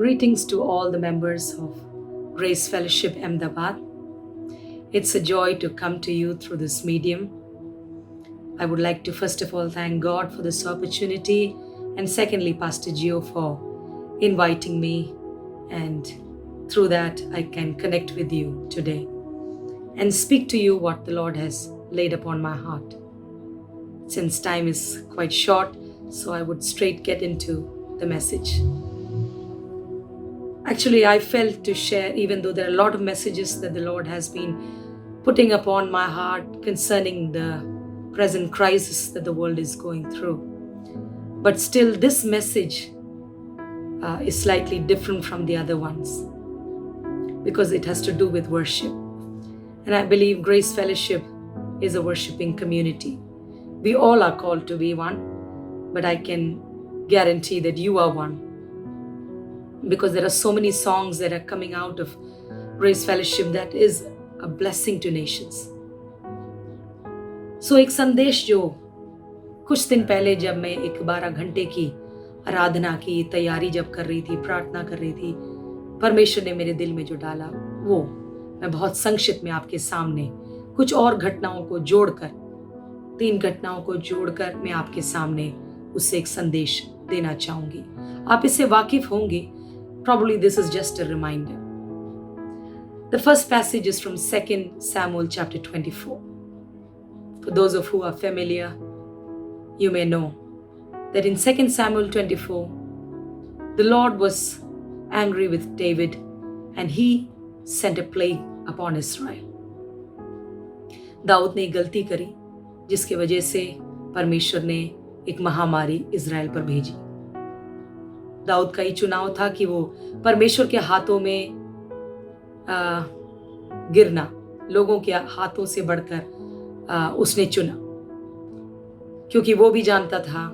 Greetings to all the members of Grace Fellowship Ahmedabad. It's a joy to come to you through this medium. I would like to first of all thank God for this opportunity, and secondly, Pastor Gio for inviting me, and through that I can connect with you today and speak to you what the Lord has laid upon my heart. Since time is quite short, so I would straight get into the message. Actually, I felt to share, even though there are a lot of messages that the Lord has been putting upon my heart concerning the present crisis that the world is going through. But still, this message is slightly different from the other ones because it has to do with worship. And I believe Grace Fellowship is a worshiping community. We all are called to be one, but I can guarantee that you are one, because there are so many songs that are coming out of Grace Fellowship that is a blessing to nations. So एक संदेश जो कुछ दिन पहले जब मैं एक 12 घंटे की आराधना की तैयारी जब कर रही थी, प्रार्थना कर रही थी, परमेश्वर ने मेरे दिल में जो डाला वो मैं बहुत संक्षिप्त में आपके सामने कुछ और घटनाओं को जोड़कर, 3 घटनाओं को जोड़कर मैं आपके सामने उससे एक संदेश देना चाहूंगी. आप इससे वाकिफ होंगे. Probably this is just a reminder. The first passage is from 2 Samuel chapter 24. For those of who are familiar, you may know that in 2 Samuel 24, the Lord was angry with David and he sent a plague upon Israel. Dawood ने एक गलती करी जिसकी वजह से परमेश्वर ने एक महामारी इज़राइल पर भेजी. दाऊद का ही चुनाव था कि वो परमेश्वर के हाथों में गिरना, लोगों के हाथों से बढ़कर उसने चुना, क्योंकि वो भी जानता था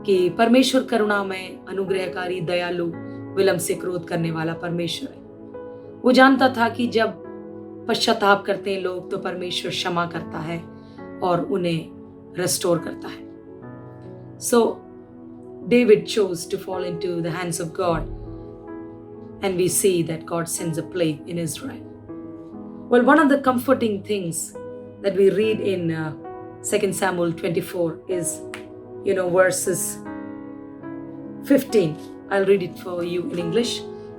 कि परमेश्वर करुणामय, अनुग्रहकारी, दयालु, विलंब से क्रोध करने वाला परमेश्वर है. वो जानता था कि जब पश्चाताप करते हैं लोग तो परमेश्वर क्षमा करता है और उन्हें रेस्टोर करता है. So David chose to fall into the hands of God, and we see that God sends a plague in Israel. Well, one of the comforting things that we read in 2 Samuel 24 is, verses 15. I'll read it for you in English.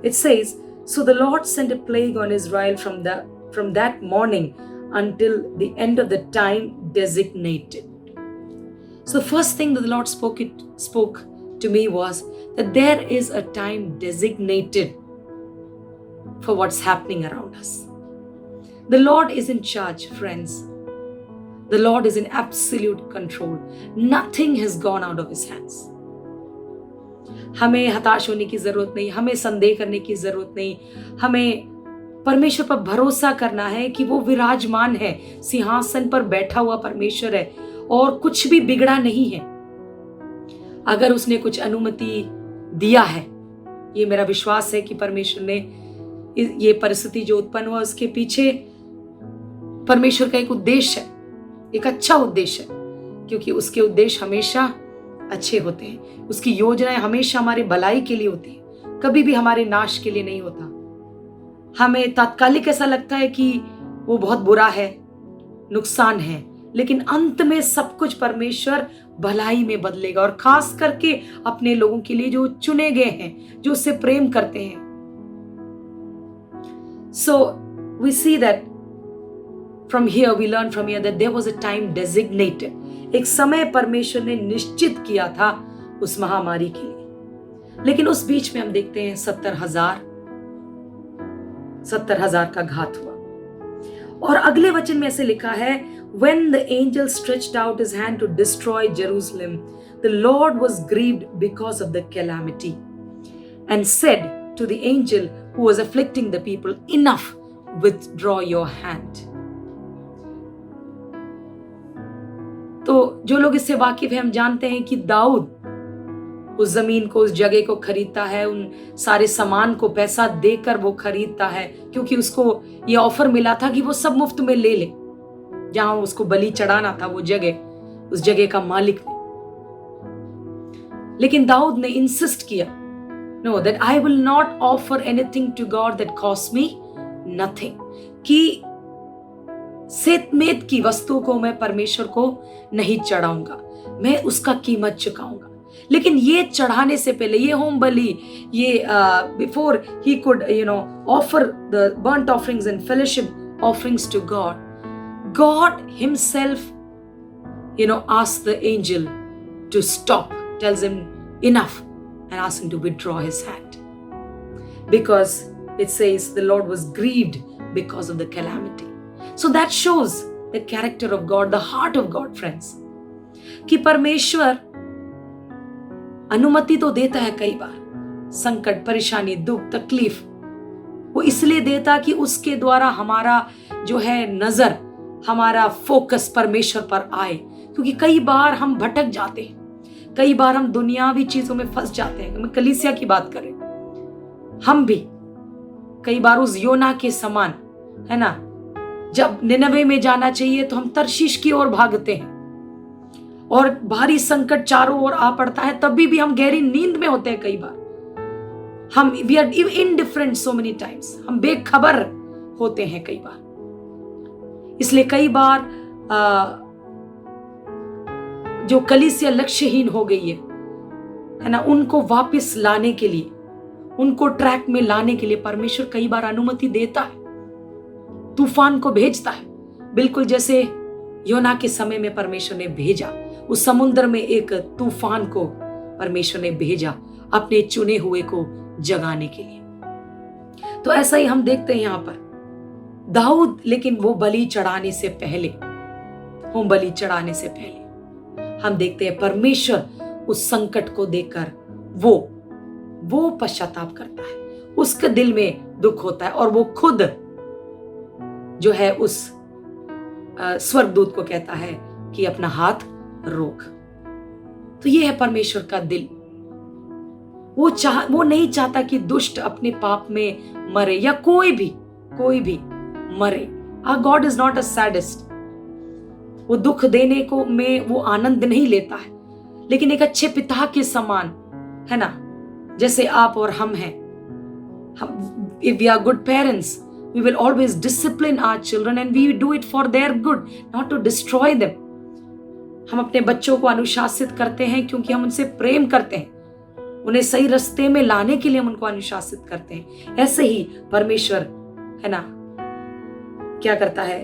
It says, "So the Lord sent a plague on Israel from that morning until the end of the time designated." So the first thing that the Lord spoke to me was that there is a time designated for what's happening around us. The Lord is in charge, friends. The Lord is in absolute control. Nothing has gone out of His hands. हमें हताश होने की जरूरत नहीं, हमें संदेह करने की जरूरत नहीं. हमें परमेश्वर पर भरोसा करना है कि वो विराजमान है, सिंहासन पर बैठा हुआ परमेश्वर है और कुछ भी बिगड़ा नहीं है. अगर उसने कुछ अनुमति दिया है, ये मेरा विश्वास है कि परमेश्वर ने ये परिस्थिति जो उत्पन्न हुआ उसके पीछे परमेश्वर का एक उद्देश्य है, एक अच्छा उद्देश्य है, क्योंकि उसके उद्देश्य हमेशा अच्छे होते हैं. उसकी योजनाएं हमेशा हमारे भलाई के लिए होती है, कभी भी हमारे नाश के लिए नहीं होता. हमें तात्कालिक ऐसा लगता है कि वो बहुत बुरा है, नुकसान है, लेकिन अंत में सब कुछ परमेश्वर भलाई में बदलेगा, और खास करके अपने लोगों के लिए जो चुने गए हैं, जो उससे प्रेम करते हैं. So we see that from here, we learn from here that there was a time designated. एक समय परमेश्वर ने निश्चित किया था उस महामारी के लिए, लेकिन उस बीच में हम देखते हैं 70,000 का घात हुआ. और अगले वचन में ऐसे लिखा है, when the angel stretched out his hand to destroy Jerusalem, the Lord was grieved because of the calamity and said to the angel who was afflicting the people, enough, withdraw your hand. तो जो लोग इससे वाकिफ हैं, हम जानते हैं कि दाऊद उस जमीन को, उस जगह को खरीदता है, उन सारे सामान को पैसा देकर वो खरीदता है, क्योंकि उसको ये ऑफर मिला था कि वो सब मुफ्त में ले ले. जहां उसको बलि चढ़ाना था, वो जगह, उस जगह का मालिक ने. लेकिन दाऊद ने इंसिस्ट किया No, that I will not offer anything to God that costs me nothing. कि सेतमेत की वस्तु को मैं परमेश्वर को नहीं चढ़ाऊंगा, मैं उसका कीमत चुकाऊंगा। लेकिन ये चढ़ाने से पहले, ये होम बलि, ये before he could offer the burnt offerings and fellowship offerings to God, God himself asked the angel to stop, tells him enough, and asks him to withdraw his hand, because it says the Lord was grieved because of the calamity. So that shows the character of God, the heart of God, friends, कि परमेश्वर अनुमति तो देता है कई बार, संकट, परेशानी, दुख, तकलीफ, वो इसलिए देता कि उसके द्वारा हमारा जो है नजर, हमारा फोकस परमेश्वर पर आए। क्योंकि कई बार हम भटक जाते हैं, कई बार हम दुनियावी चीजों में फंस जाते हैं। मैं कलीसिया की बात कर रही हूं, हम भी कई बार उस योना के समान, है ना, जब निनवे में जाना चाहिए तो हम तरशीश की ओर भागते हैं और भारी संकट चारों ओर आ पड़ता है, तभी भी हम गहरी नींद में होते हैं। कई बार हम we are indifferent so many times, हम बेखबर होते हैं कई बार। इसलिए कई बार जो कलीसिया लक्ष्यहीन हो गई है ना, उनको वापस लाने के लिए, उनको ट्रैक में लाने के लिए परमेश्वर कई बार अनुमति देता है, तूफान को भेजता है। बिल्कुल जैसे योना के समय में परमेश्वर ने भेजा, उस समुद्र में एक तूफान को परमेश्वर ने भेजा अपने चुने हुए को जगाने के लिए। तो ऐसा ही हम देखते हैं यहां पर दाऊद, लेकिन वो बलि चढ़ाने से पहले, होम बलि चढ़ाने से पहले हम देखते हैं परमेश्वर उस संकट को देखकर वो पश्चाताप करता है, उसके दिल में दुख होता है और वो खुद जो है उस स्वर्गदूत को कहता है कि अपना हाथ रोक। तो ये है परमेश्वर का दिल। वो नहीं चाहता कि दुष्ट अपने पाप में मरे या कोई भी मरे। Our God is not a sadist. वो दुख देने को में वो आनंद नहीं लेता है, लेकिन एक अच्छे पिता के समान, है ना, जैसे आप और हम हैं, if we are good parents, we will always discipline our children and we do it for their good, not to destroy them. हम अपने बच्चों को अनुशासित करते हैं क्योंकि हम उनसे प्रेम करते हैं, उन्हें सही रास्ते में लाने के लिए हम उनको अनुशासित करते हैं। ऐसे ही परमेश्वर, है ना, क्या करता है,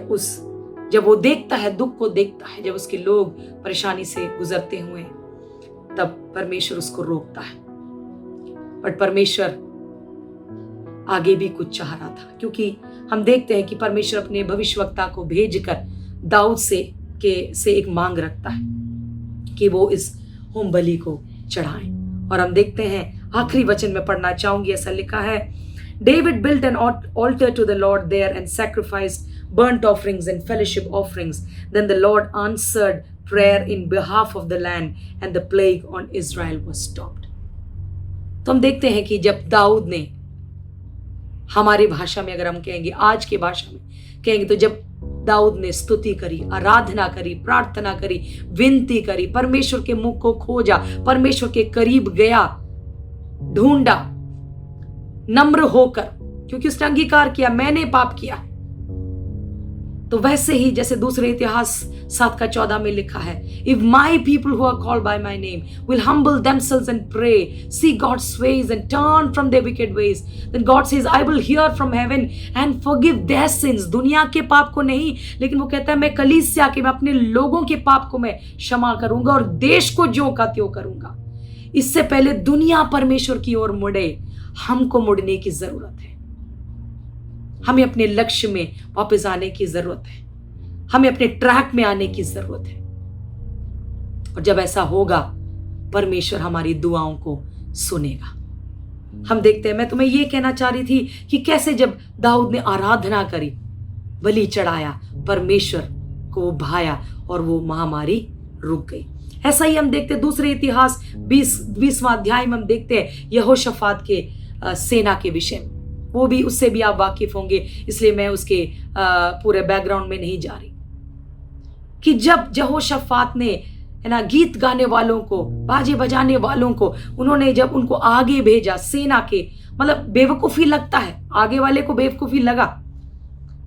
जब वो देखता है, दुख को देखता है, जब उसके लोग परेशानी से गुजरते हुए, तब परमेश्वर उसको रोकता है। बट परमेश्वर आगे भी कुछ चाह रहा था, क्योंकि हम देखते हैं कि परमेश्वर अपने भविष्यवक्ता को भेजकर दाऊद से एक मांग रखता है कि वो इस होम बलि को चढ़ाएं। और हम देखते हैं आखिरी वचन में पढ़ना चाहूंगी, ऐसा लिखा है, David built an altar to the Lord there and sacrificed burnt offerings and fellowship offerings. Then the Lord answered prayer in behalf of the land and the plague on Israel was stopped. तो हम देखते हैं कि जब दाऊद ने, हमारी भाषा में अगर हम कहेंगे, आज की भाषा में कहेंगे, तो जब दाऊद ने स्तुति करी, आराधना करी, प्रार्थना करी, विनती करी, परमेश्वर के मुख को खोजा, परमेश्वर के करीब गया, ढूंढा नम्र होकर, क्योंकि उसने अंगीकार किया मैंने पाप किया। तो वैसे ही जैसे दूसरे इतिहास 7:14 में लिखा है, If my people who are called by my name will humble themselves and pray, seek God's ways and turn from their wicked ways, then God says, I will hear from heaven and forgive their sins. दुनिया के पाप को नहीं, लेकिन वो कहता है मैं कलीसिया के, मैं अपने लोगों के पाप को मैं क्षमा करूंगा और देश को ज्यों का त्यों करूंगा। इससे पहले दुनिया परमेश्वर की ओर मुड़े, हमको मुड़ने की जरूरत है। हमें अपने लक्ष्य में वापस आने की जरूरत है, हमें अपने ट्रैक में आने की जरूरत है। और जब ऐसा होगा, परमेश्वर हमारी दुआओं को सुनेगा। हम देखते हैं, मैं तुम्हें यह कहना चाह रही थी कि कैसे जब दाऊद ने आराधना करी, बलि चढ़ाया, परमेश्वर को भाया और वो महामारी रुक गई। ऐसा ही हम देखते हैं दूसरे इतिहास 20वां अध्याय में हम देखते हैं यहोशाफात के सेना के विषय में। वो भी, उससे भी आप वाकिफ होंगे, इसलिए मैं उसके पूरे बैकग्राउंड में नहीं जा रही। कि जब यहोशाफात ने, है ना, गीत गाने वालों को, बाजे बजाने वालों को, उन्होंने जब उनको आगे भेजा सेना के, मतलब बेवकूफ़ी लगता है, आगे वाले को बेवकूफ़ी लगा,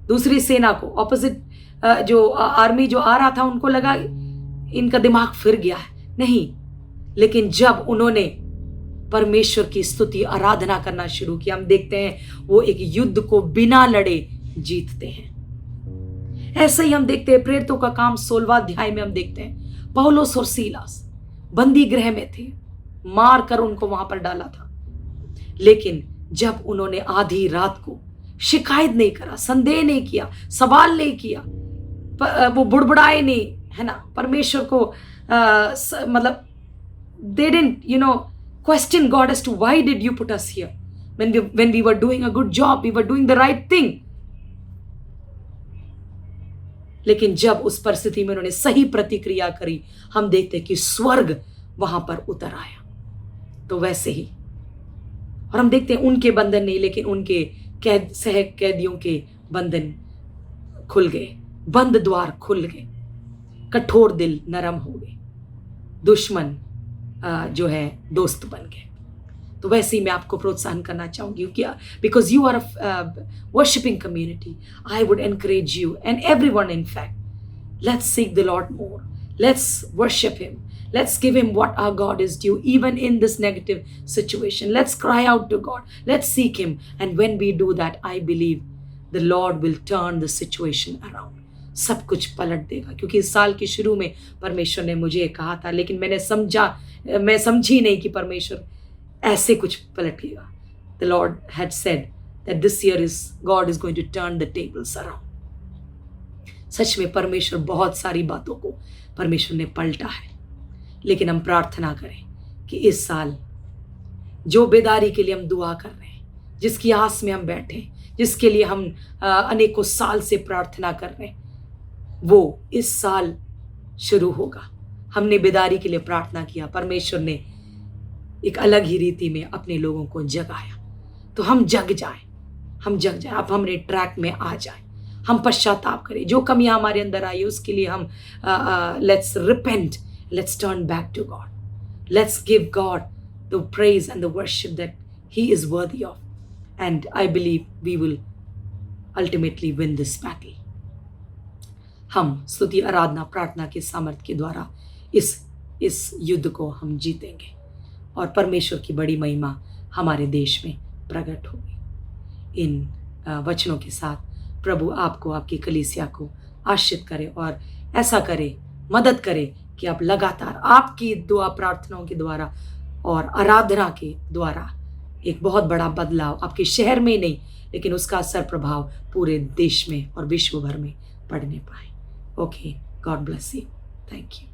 दूसरी सेना को, ऑपोजिट जो आर्मी जो आ रहा था उनको लगा इनका दिमाग फिर गया है, नहीं। लेकिन जब उन्होंने परमेश्वर की स्तुति आराधना करना शुरू किया, हम देखते हैं वो एक युद्ध को बिना लड़े जीतते हैं। ऐसे ही हम देखते हैं प्रेरितों का काम 16वां अध्याय में हम देखते हैं पौलुस और सीलास बंदी गृह में थे, मार कर उनको वहां पर डाला था। लेकिन जब उन्होंने आधी रात को शिकायत नहीं करा, संदेह नहीं किया, सवाल नहीं किया, वो बुड़बुड़ाए नहीं, है ना, परमेश्वर को मतलब they didn't question God as to why did you put us here when we were doing a good job, we were doing the right thing. लेकिन जब उस परिस्थिति में उन्होंने सही प्रतिक्रिया करी, हम देखते हैं कि स्वर्ग वहां पर उतर आया। तो वैसे ही, और हम देखते हैं उनके बंधन नहीं, लेकिन उनके सह कैदियों के बंधन खुल गए, बंद द्वार खुल गए, कठोर दिल नरम हो गए, दुश्मन जो है दोस्त बन गए। तो वैसे ही मैं आपको प्रोत्साहन करना चाहूंगी कि because you are a worshiping community, I would encourage you and everyone in fact, let's seek the Lord more, let's worship him, let's give him what our God is due even in this negative situation. Let's cry out to God, let's seek him, and when we do that, I believe the Lord will turn the situation around. सब कुछ पलट देगा, क्योंकि इस साल के शुरू में परमेश्वर ने मुझे कहा था, लेकिन मैं समझी नहीं कि परमेश्वर ऐसे कुछ पलटेगा। The Lord had said that this year God is going to turn the tables around. सच में परमेश्वर बहुत सारी बातों को परमेश्वर ने पलटा है, लेकिन हम प्रार्थना करें कि इस साल जो बेदारी के लिए हम दुआ कर रहे हैं, जिसकी आस में हम बैठे, जिसके लिए हम अनेकों साल से प्रार्थना कर रहे हैं, वो इस साल शुरू होगा। हमने बेदारी के लिए प्रार्थना किया, परमेश्वर ने एक अलग ही रीति में अपने लोगों को जगाया। तो हम जग जाएं, अब हमने ट्रैक में आ जाएं, हम पश्चाताप करें, जो कमियां हमारे अंदर आई उसके लिए हम let's repent, let's turn back to God, let's give God the praise and the worship that he is worthy of, and I believe we will ultimately win this battle. हम स्तुति आराधना प्रार्थना के सामर्थ्य के द्वारा इस युद्ध को हम जीतेंगे और परमेश्वर की बड़ी महिमा हमारे देश में प्रकट होगी। इन वचनों के साथ प्रभु आपको, आपकी कलीसिया को आशीष करे और ऐसा करे, मदद करे कि आप लगातार आपकी दुआ प्रार्थनाओं के द्वारा और आराधना के द्वारा एक बहुत बड़ा बदलाव आपके शहर में ही नहीं, लेकिन उसका असर प्रभाव पूरे देश में और विश्व भर में पड़ने पाए। Okay, God bless you, thank you.